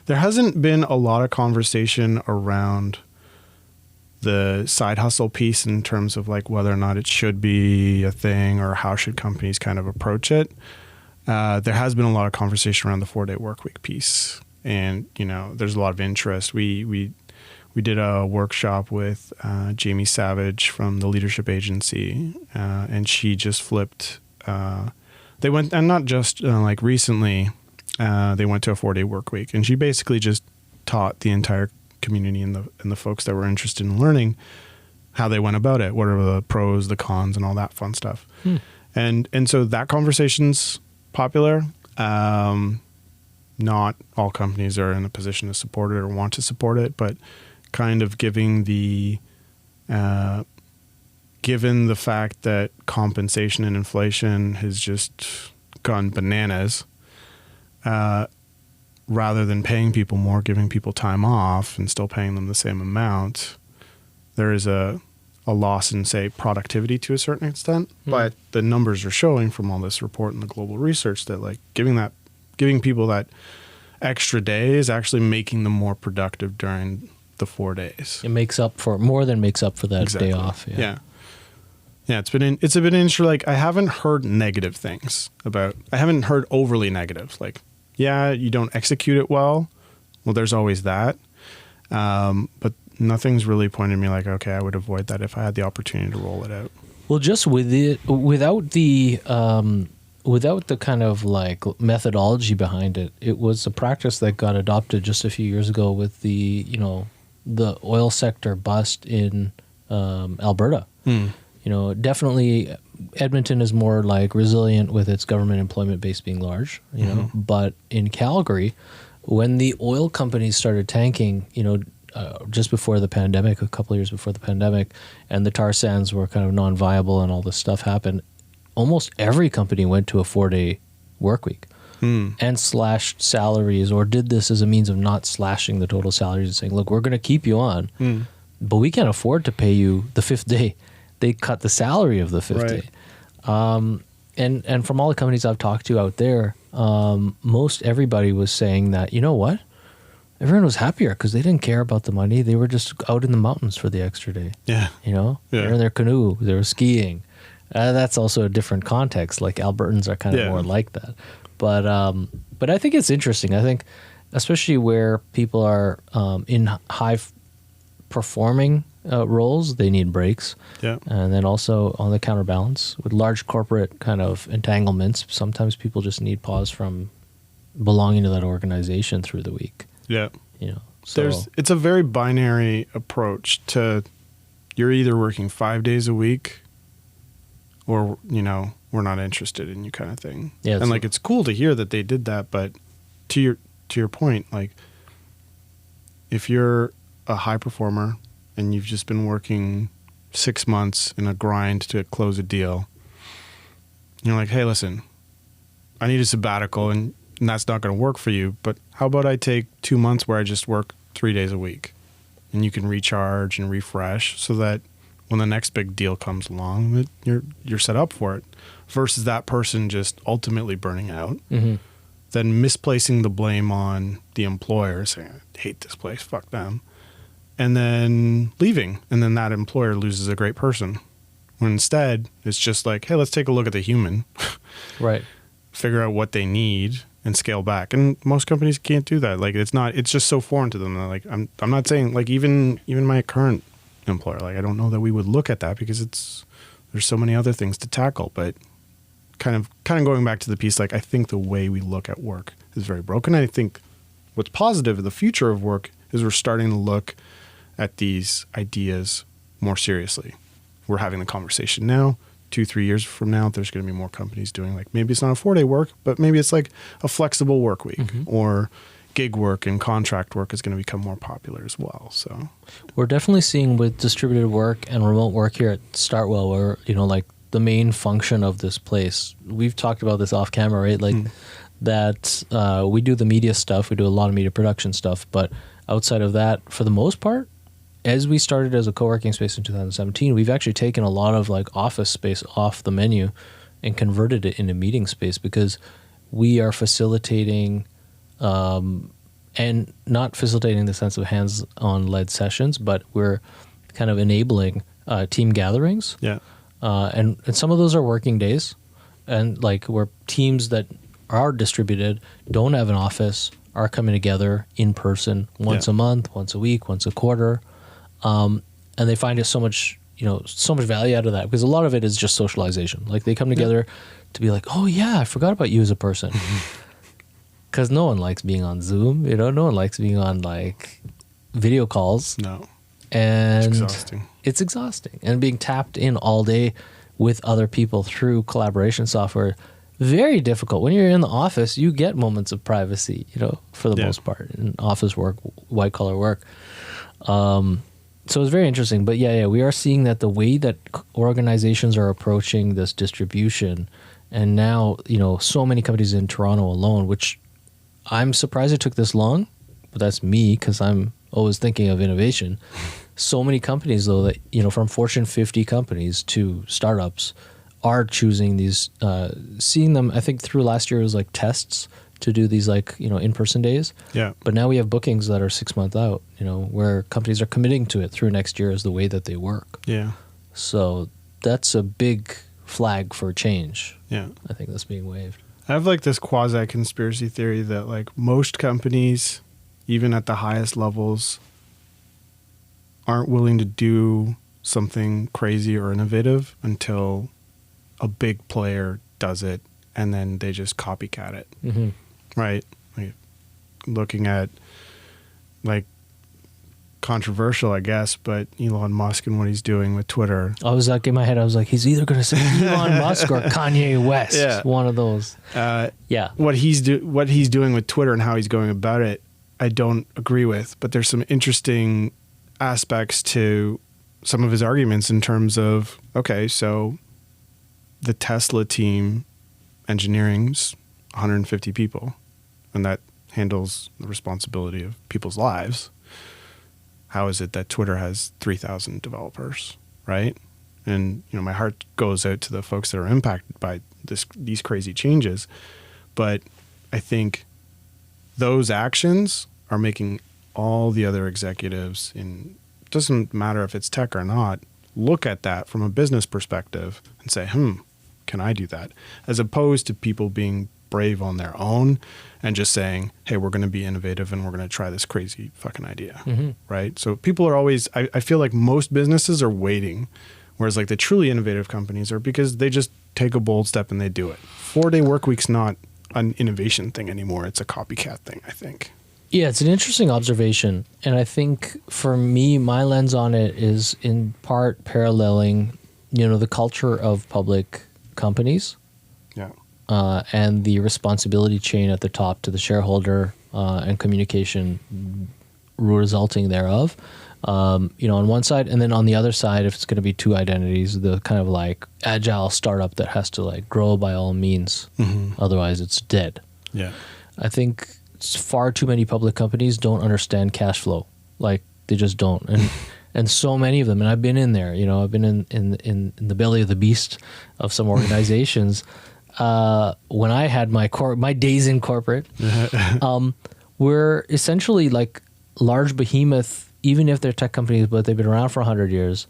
There hasn't been a lot of conversation around the side hustle piece in terms of like whether or not it should be a thing or how should companies kind of approach it. There has been a lot of conversation around the 4-day work week piece, and there's a lot of interest. We did a workshop with Jamie Savage from the Leadership Agency, and she just flipped. They went, and not just like recently, they went to a 4-day work week, and she basically just taught the entire community and the folks that were interested in learning how they went about it, what are the pros, the cons, and all that fun stuff. And so that conversation's popular. Not all companies are in a position to support it or want to support it, but kind of given the fact that compensation and inflation has just gone bananas, rather than paying people more, giving people time off and still paying them the same amount, there is a loss in, say, productivity to a certain extent. But the numbers are showing from all this report and the global research that like giving people that extra day is actually making them more productive during the 4 days. It makes up for that day off. Yeah. It's been interesting. Like, I haven't heard negative things I haven't heard overly negative. Like, yeah, you don't execute it well. Well, there's always that. But nothing's really pointed me like, okay, I would avoid that if I had the opportunity to roll it out. Well, just without the kind of like methodology behind it, it was a practice that got adopted just a few years ago with the oil sector bust in Alberta. Definitely Edmonton is more like resilient with its government employment base being large, but in Calgary, when the oil companies started tanking, just before the pandemic, a couple of years before the pandemic, and the tar sands were kind of non-viable and all this stuff happened, almost every company went to a 4-day work week and slashed salaries, or did this as a means of not slashing the total salaries and saying, look, we're going to keep you on, but we can't afford to pay you the 5th day. They cut the salary of the 5th day. And from all the companies I've talked to out there, most everybody was saying that, you know what? Everyone was happier because they didn't care about the money. They were just out in the mountains for the extra day. Yeah. They're in their canoe. They were skiing. That's also a different context. Like Albertans are kind of more like that. But I think it's interesting. I think especially where people are in high performing roles, they need breaks. Yeah. And then also on the counterbalance with large corporate kind of entanglements, sometimes people just need pause from belonging to that organization through the week. Yeah. So it's a very binary approach to, you're either working 5 days a week or, we're not interested in you kind of thing. Yeah. And like, it's cool to hear that they did that, but to your point, like if you're a high performer and you've just been working 6 months in a grind to close a deal, you're like, hey, listen, I need a sabbatical and that's not going to work for you, but how about I take 2 months where I just work 3 days a week and you can recharge and refresh so that when the next big deal comes along, you're set up for it, versus that person just ultimately burning out, then misplacing the blame on the employer, saying, I hate this place, fuck them, and then leaving. And then that employer loses a great person. When instead, it's just like, hey, let's take a look at the human. Right. Figure out what they need and scale back. And most companies can't do that. Like, it's just so foreign to them. Like, I'm not saying, like, even my current employer, like, I don't know that we would look at that because there's so many other things to tackle. But kind of going back to the piece, like, I think the way we look at work is very broken. I think what's positive in the future of work is we're starting to look at these ideas more seriously. We're having the conversation now. 2-3 years from now, there's going to be more companies doing, like, maybe it's not a 4-day work, but maybe it's like a flexible work week, or gig work and contract work is going to become more popular as well. So we're definitely seeing with distributed work and remote work here at StartWell, where, like the main function of this place, we've talked about this off camera, right? Like that we do the media stuff, we do a lot of media production stuff, but outside of that, for the most part, as we started as a co-working space in 2017, we've actually taken a lot of like office space off the menu and converted it into meeting space, because we are facilitating and not facilitating in the sense of hands-on led sessions, but we're kind of enabling team gatherings. Yeah. And some of those are working days, and like where teams that are distributed, don't have an office, are coming together in person once a month, once a week, once a quarter. And they find it so much value out of that, because a lot of it is just socialization. Like they come together to be like, oh yeah, I forgot about you as a person. Because no one likes being on Zoom, no one likes being on like video calls. No. And it's exhausting. And being tapped in all day with other people through collaboration software, very difficult. When you're in the office, you get moments of privacy, for the most part, in office work, white collar work. So it's very interesting. But we are seeing that the way that organizations are approaching this distribution, and now, so many companies in Toronto alone, which I'm surprised it took this long, but that's me because I'm always thinking of innovation. So many companies, though, that, you know, from Fortune 50 companies to startups are choosing these, seeing them, I think through last year it was like tests to do these like, you know, in-person days. Yeah. But now we have bookings that are 6 months out, you know, where companies are committing to it through next year as the way that they work. Yeah. So that's a big flag for change. Yeah. I think that's being waved. I have like this quasi-conspiracy theory that like most companies, even at the highest levels, aren't willing to do something crazy or innovative until a big player does it and then they just copycat it. Mm-hmm. Right? Like, looking at like controversial, I guess, but Elon Musk and what he's doing with Twitter. I was like in my head, I was like, he's either going to say Elon Musk or Kanye West. Yeah. One of those. Yeah. What he's doing with Twitter and how he's going about it, I don't agree with. But there's some interesting aspects to some of his arguments in terms of, okay, so the Tesla team, engineering's 150 people, and that handles the responsibility of people's lives. How is it that Twitter has 3,000 developers, right? And, you know, my heart goes out to the folks that are impacted by these crazy changes. But I think those actions are making all the other executives, doesn't matter if it's tech or not, look at that from a business perspective and say, can I do that? As opposed to people being brave on their own and just saying, hey, we're going to be innovative and we're going to try this crazy fucking idea, right? So people are always, I feel like most businesses are waiting, whereas like the truly innovative companies are because they just take a bold step and they do it. 4-day work week's not an innovation thing anymore. It's a copycat thing, I think. Yeah, it's an interesting observation. And I think for me, my lens on it is in part paralleling, you know, the culture of public companies. Yeah. And the responsibility chain at the top to the shareholder and communication resulting thereof. You know, on one side, and then on the other side, if it's going to be two identities, the kind of like agile startup that has to like grow by all means, otherwise it's dead. Yeah. I think far too many public companies don't understand cash flow. Like they just don't. And so many of them, and I've been in there, you know, I've been in the belly of the beast of some organizations. When I had my days in corporate, we're essentially like large behemoth, even if they're tech companies, but they've been around for 100 years,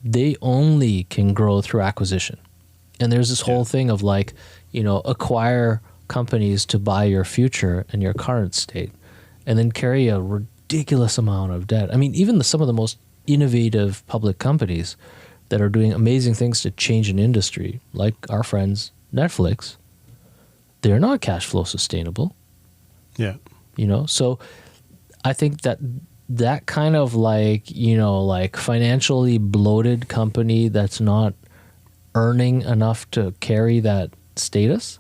they only can grow through acquisition. And there's this whole thing of like, you know, acquire companies to buy your future and your current state, and then carry a ridiculous amount of debt. I mean, even some of the most innovative public companies that are doing amazing things to change an industry, like our friends Netflix, they're not cash flow sustainable. Yeah. You know, so I think that kind of like, you know, like financially bloated company that's not earning enough to carry that status,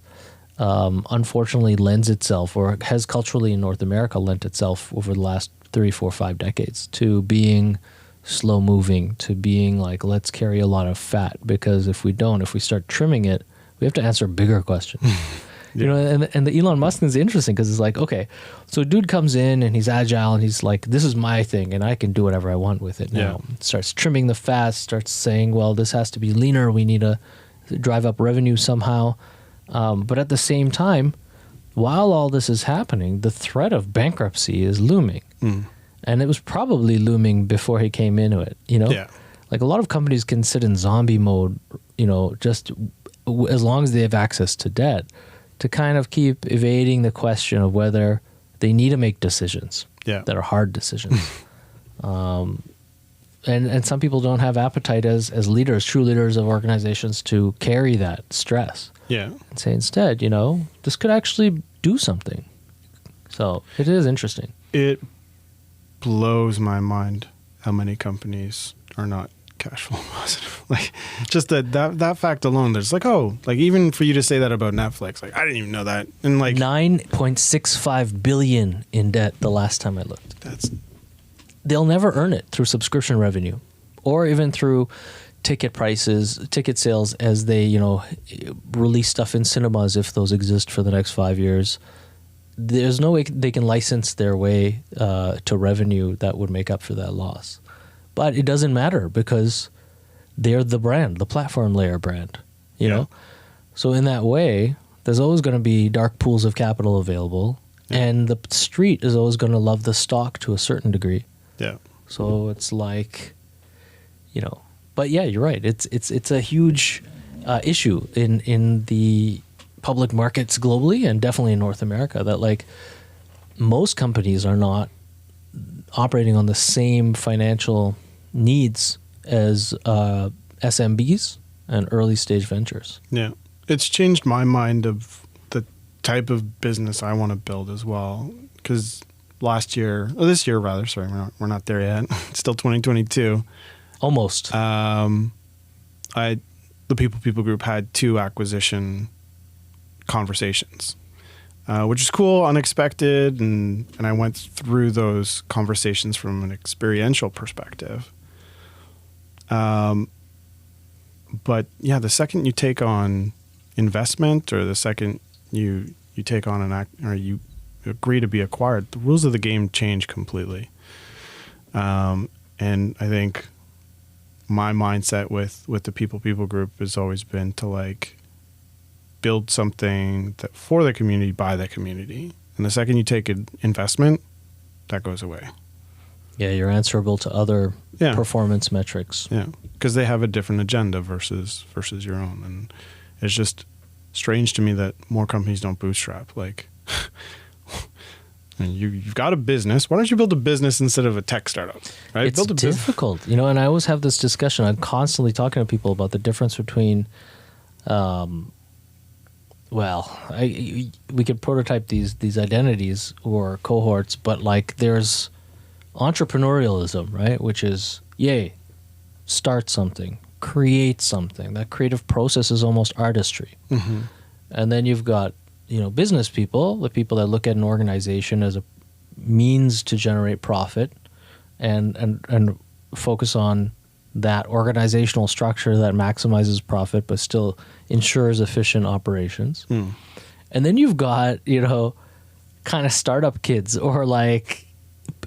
unfortunately lends itself, or has culturally in North America lent itself over the last 3, 4, 5 decades to being slow moving, to being like, let's carry a lot of fat, because if we start trimming it, we have to answer bigger questions. You know, and the Elon Musk thing is interesting because it's like, okay, so a dude comes in and he's agile and he's like, this is my thing and I can do whatever I want with it now. Yeah. Starts trimming the fat, starts saying, well, this has to be leaner. We need to drive up revenue somehow. But at the same time, while all this is happening, the threat of bankruptcy is looming. And it was probably looming before he came into it, you know? Yeah. Like a lot of companies can sit in zombie mode, you know, just as long as they have access to debt, to kind of keep evading the question of whether they need to make decisions that are hard decisions. And some people don't have appetite as leaders, true leaders of organizations, to carry that stress. Yeah. And say instead, you know, this could actually do something. So it is interesting. It blows my mind how many companies are not cash flow positive. Like just that fact alone, there's like, oh, like even for you to say that about Netflix, like I didn't even know that. And like $9.65 billion in debt the last time I looked. They'll never earn it through subscription revenue or even through ticket prices, ticket sales as they, you know, release stuff in cinemas if those exist for the next 5 years. there's no way they can license their way to revenue that would make up for that loss. But it doesn't matter because they're the brand, the platform layer brand, you know? So in that way, there's always going to be dark pools of capital available, and the street is always going to love the stock to a certain degree. Yeah. So it's like, you know, but yeah, you're right. It's a huge issue in the public markets globally, and definitely in North America, that like most companies are not operating on the same financial needs as SMBs and early stage ventures. Yeah. It's changed my mind of the type of business I want to build as well. Because this year rather, sorry, we're not there yet. It's still 2022. Almost. The People Group had 2 acquisition conversations, which is cool, unexpected, and I went through those conversations from an experiential perspective. But yeah, the second you take on investment, or the second you take on or you agree to be acquired, the rules of the game change completely. And I think my mindset with the People Group has always been to like build something that for the community, by the community. And the second you take an investment, that goes away. Yeah, you're answerable to other performance metrics. Yeah, because they have a different agenda versus your own. And it's just strange to me that more companies don't bootstrap. Like, I mean, you've got a business. Why don't you build a business instead of a tech startup? Right? It's difficult, you know. And I always have this discussion. I'm constantly talking to people about the difference between, we could prototype these identities or cohorts, but like there's entrepreneurialism, right? Which is, start something, create something. That creative process is almost artistry. Mm-hmm. And then you've got, you know, business people, the people that look at an organization as a means to generate profit and focus on that organizational structure that maximizes profit but still ensures efficient operations. And then you've got, you know, kind of startup kids, or like,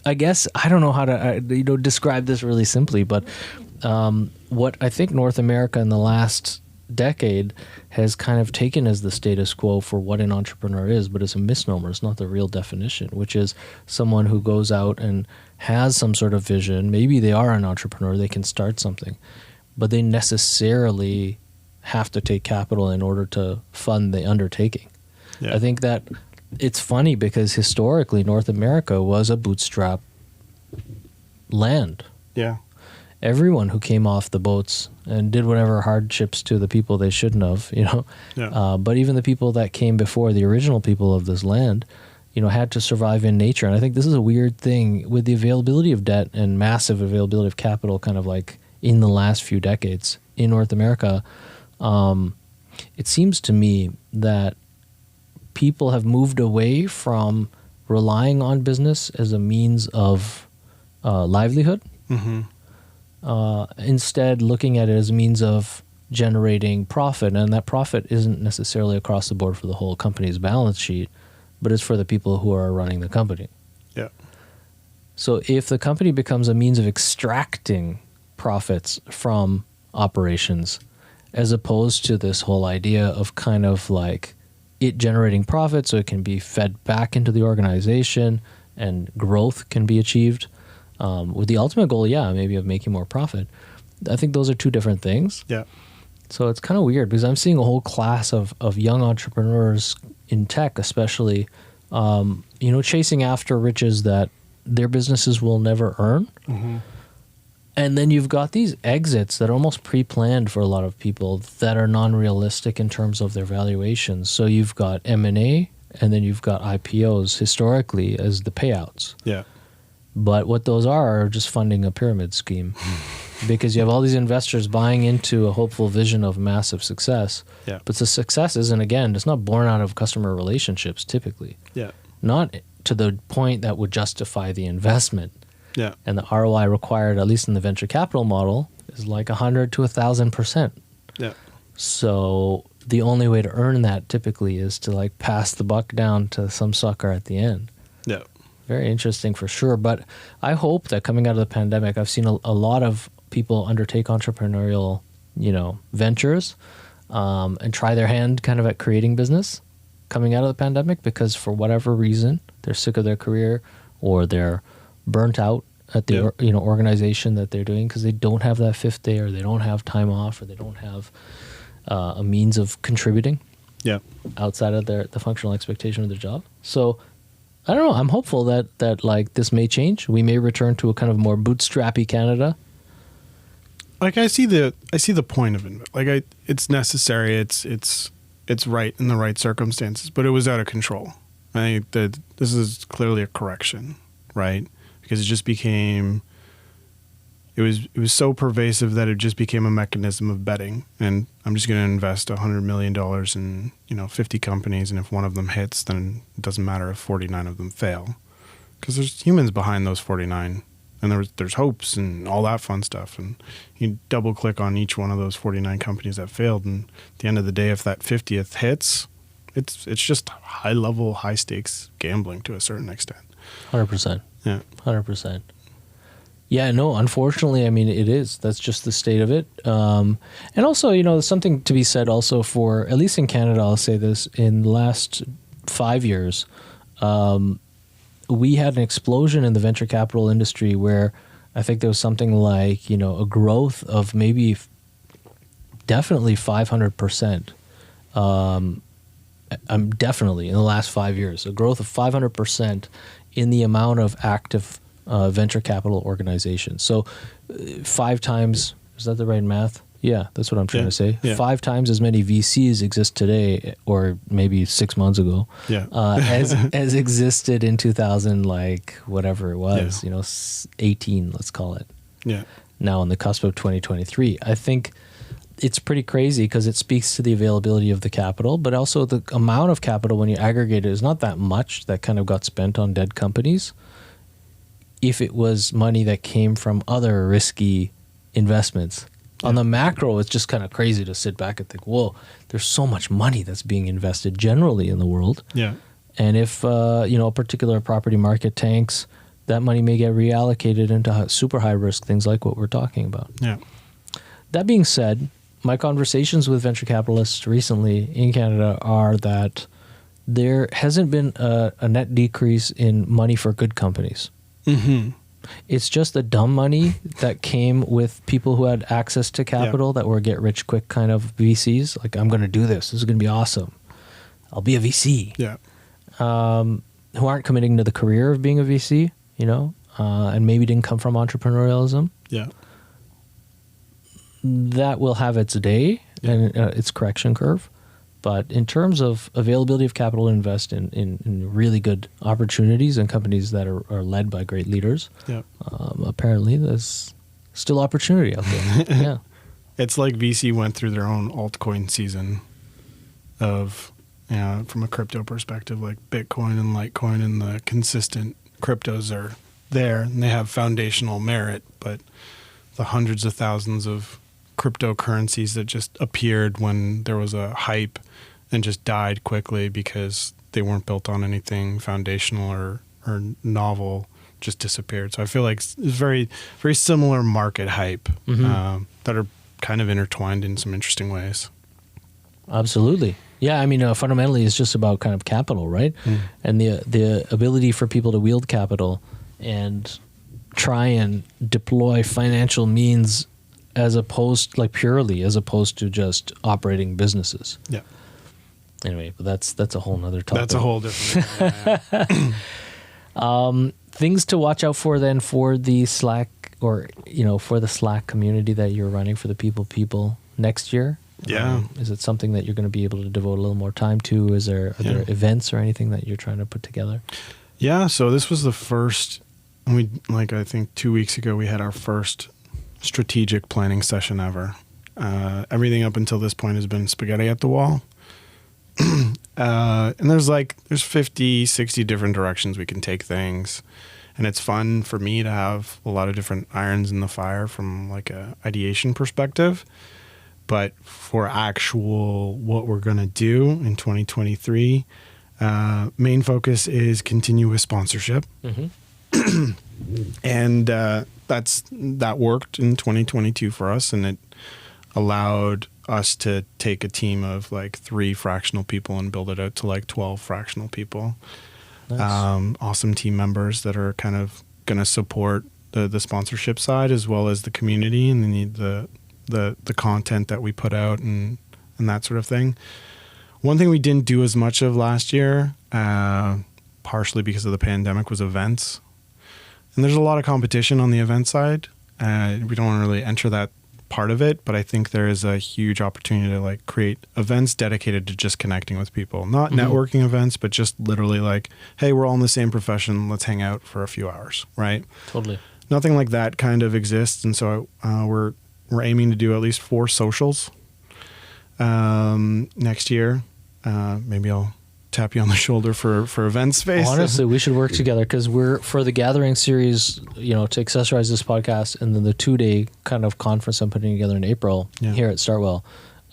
I guess, I don't know how to describe this really simply, but what I think North America in the last decade has kind of taken as the status quo for what an entrepreneur is, but it's a misnomer. It's not the real definition, which is someone who goes out and has some sort of vision. Maybe they are an entrepreneur, they can start something, but they necessarily have to take capital in order to fund the undertaking. I think that it's funny because historically North America was a bootstrap land. Yeah. Everyone who came off the boats and did whatever hardships to the people they shouldn't have, you know. But even the people that came before, the original people of this land, you know, had to survive in nature. And I think this is a weird thing with the availability of debt and massive availability of capital kind of like in the last few decades in North America. It seems to me that people have moved away from relying on business as a means of livelihood. Mm-hmm. Instead looking at it as a means of generating profit, and that profit isn't necessarily across the board for the whole company's balance sheet, but it's for the people who are running the company. Yeah. So if the company becomes a means of extracting profits from operations, as opposed to this whole idea of kind of like it generating profit so it can be fed back into the organization and growth can be achieved, with the ultimate goal, maybe of making more profit. I think those are two different things. Yeah. So it's kind of weird because I'm seeing a whole class of young entrepreneurs in tech, especially, chasing after riches that their businesses will never earn. Mm-hmm. And then you've got these exits that are almost pre-planned for a lot of people that are non-realistic in terms of their valuations. So you've got M&A and then you've got IPOs historically as the payouts. Yeah. But what those are just funding a pyramid scheme because you have all these investors buying into a hopeful vision of massive success. Yeah. But the success isn't, again, it's not born out of customer relationships typically. Yeah. Not to the point that would justify the investment. Yeah. And the ROI required, at least in the venture capital model, is like 100 to 1,000%. Yeah. So the only way to earn that typically is to like pass the buck down to some sucker at the end. Yeah. Very interesting for sure. But I hope that coming out of the pandemic, I've seen a lot of people undertake entrepreneurial, ventures, and try their hand kind of at creating business coming out of the pandemic, because for whatever reason, they're sick of their career or they're burnt out at the organization that they're doing because they don't have that fifth day, or they don't have time off, or they don't have a means of contributing outside of the functional expectation of their job. So I don't know. I'm hopeful that like this may change. We may return to a kind of more bootstrappy Canada. Like I see the point of it. Like it's necessary. It's right in the right circumstances, but it was out of control. I think that this is clearly a correction, right? Because it just became. It was so pervasive that it just became a mechanism of betting. And I'm just going to invest $100 million in 50 companies, and if one of them hits, then it doesn't matter if 49 of them fail, because there's humans behind those 49, and there's hopes and all that fun stuff. And you double click on each one of those 49 companies that failed, and at the end of the day, if that 50th hits, it's just high level, high stakes gambling to a certain extent. 100%. Yeah. 100%. Yeah, no, unfortunately, I mean, it is. That's just the state of it. And also, there's something to be said also for, at least in Canada, I'll say this, in the last 5 years, we had an explosion in the venture capital industry where I think there was something like, a growth of maybe definitely 500%. I'm definitely in the last 5 years, a growth of 500% in the amount of active venture capital organizations. So 5 times, is that the right math? Yeah, that's what I'm trying to say. Yeah. 5 times as many VCs exist today, or maybe 6 months ago, as existed in 2000, like whatever it was, 18, let's call it. Yeah. Now on the cusp of 2023. I think it's pretty crazy because it speaks to the availability of the capital, but also the amount of capital when you aggregate it is not that much that kind of got spent on dead companies. If it was money that came from other risky investments. On the macro, it's just kind of crazy to sit back and think, whoa, there's so much money that's being invested generally in the world. Yeah. And if, a particular property market tanks, that money may get reallocated into super high risk things like what we're talking about. Yeah. That being said, my conversations with venture capitalists recently in Canada are that there hasn't been a net decrease in money for good companies. Mm-hmm. It's just the dumb money that came with people who had access to capital that were get rich quick kind of VCs. Like, I'm going to do this. This is going to be awesome. I'll be a VC. Yeah. Who aren't committing to the career of being a VC, and maybe didn't come from entrepreneurialism. Yeah. That will have its day and its correction curve. But in terms of availability of capital to invest in really good opportunities and companies that are led by great leaders, apparently there's still opportunity out there. Yeah, it's like VC went through their own altcoin season of, from a crypto perspective, like Bitcoin and Litecoin, and the consistent cryptos are there and they have foundational merit, but the hundreds of thousands of cryptocurrencies that just appeared when there was a hype and just died quickly because they weren't built on anything foundational or novel, just disappeared. So I feel like it's very, very similar market hype that are kind of intertwined in some interesting ways. Absolutely. Yeah, I mean, fundamentally, it's just about kind of capital, right? And the ability for people to wield capital and try and deploy financial means as opposed to just operating businesses. Yeah. Anyway, but that's a whole nother topic. That's a whole different things to watch out for then for the Slack for the Slack community that you're running for the people next year. Yeah. Is it something that you're going to be able to devote a little more time to? Are there events or anything that you're trying to put together? Yeah. So this was the first, I think 2 weeks ago, we had our first strategic planning session ever. Everything up until this point has been spaghetti at the wall. And there's 50, 60 different directions we can take things. And it's fun for me to have a lot of different irons in the fire from like a ideation perspective. But for actual what we're going to do in 2023, main focus is continuous sponsorship. And that worked in 2022 for us, and it allowed us to take a team of like 3 fractional people and build it out to like 12 fractional people. Nice. Awesome team members that are kind of going to support the sponsorship side as well as the community and the content that we put out and that sort of thing. One thing we didn't do as much of last year, partially because of the pandemic, was events. And there's a lot of competition on the event side. We don't want to really enter that part of it, but I think there is a huge opportunity to like create events dedicated to just connecting with people, not networking events, but just literally like, hey, we're all in the same profession. Let's hang out for a few hours. Right. Totally. Nothing like that kind of exists. And so we're aiming to do at least 4 socials next year. Maybe I'll tap you on the shoulder for event space. Honestly, we should work together because we're for the Gathering series, to accessorize this podcast, and then the 2-day kind of conference I'm putting together in April here at StartWell.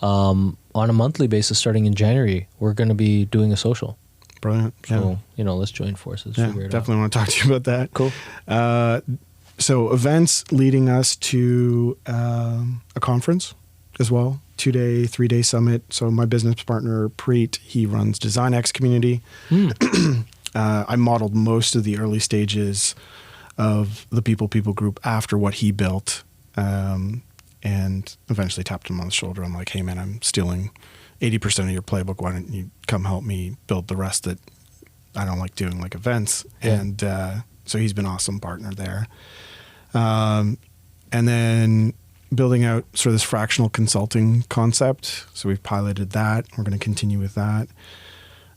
On a monthly basis starting in January, we're going to be doing a social. Brilliant. So, let's join forces. Yeah, figure it definitely want to talk to you about that. Cool. So events leading us to a conference as well. 2-day, 3-day summit. So my business partner, Preet, he runs DesignX Community. I modeled most of the early stages of the People group after what he built, and eventually tapped him on the shoulder. I'm like, hey man, I'm stealing 80% of your playbook. Why don't you come help me build the rest that I don't like doing, like events. Yeah. And so he's been an awesome partner there. And then building out sort of this fractional consulting concept. So we've piloted that. We're going to continue with that.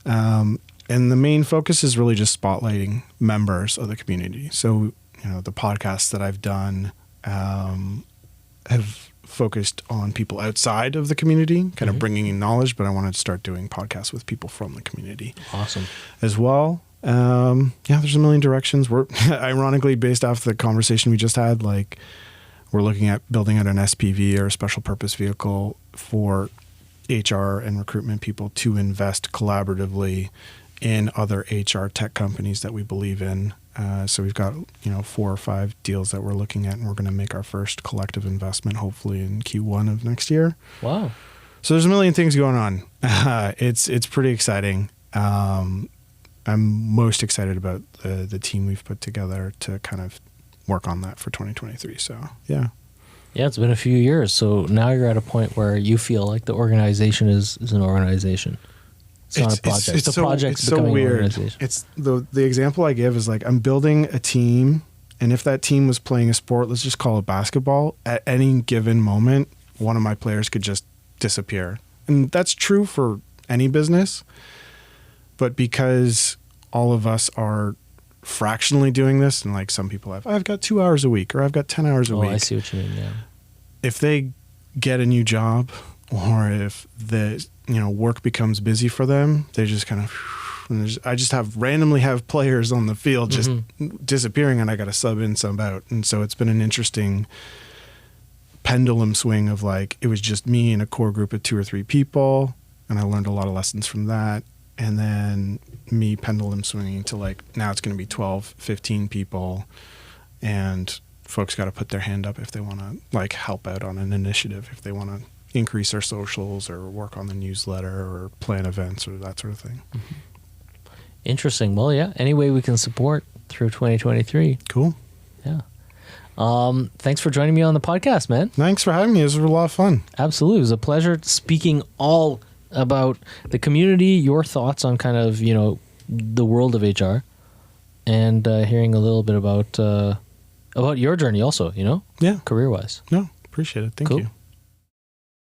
And the main focus is really just spotlighting members of the community. So, the podcasts that I've done have focused on people outside of the community, kind of bringing in knowledge, but I wanted to start doing podcasts with people from the community. Awesome. As well. There's a million directions. We're ironically, based off the conversation we just had, like, we're looking at building out an SPV or a special purpose vehicle for HR and recruitment people to invest collaboratively in other HR tech companies that we believe in. So we've got, 4 or 5 deals that we're looking at, and we're going to make our first collective investment hopefully in Q1 of next year. Wow. So there's a million things going on. It's pretty exciting. I'm most excited about the team we've put together to kind of work on that for 2023. So, yeah. Yeah, it's been a few years. So now you're at a point where you feel like the organization is an organization. It's not a project. It's a project. It's so weird. It's the example I give is like, I'm building a team, and if that team was playing a sport, let's just call it basketball, at any given moment, one of my players could just disappear. And that's true for any business. But because all of us are fractionally doing this, and like some people I've got 2 hours a week, or I've got 10 hours a week. I see what you mean. Yeah. If they get a new job, or if the work becomes busy for them, they just kind of. I just randomly have players on the field just disappearing, and I got to sub in, sub out, and so it's been an interesting pendulum swing of like, it was just me and a core group of 2 or 3 people, and I learned a lot of lessons from that. And then me pendulum swinging to like, now it's going to be 12, 15 people, and folks got to put their hand up if they want to like help out on an initiative, if they want to increase their socials or work on the newsletter or plan events or that sort of thing. Interesting. Well, yeah, any way we can support through 2023. Cool. Yeah. Thanks for joining me on the podcast, man. Thanks for having me. It was a lot of fun. Absolutely. It was a pleasure speaking all about the community, your thoughts on kind of, the world of HR, and hearing a little bit about your journey also, Yeah. career-wise. No, appreciate it. Thank you.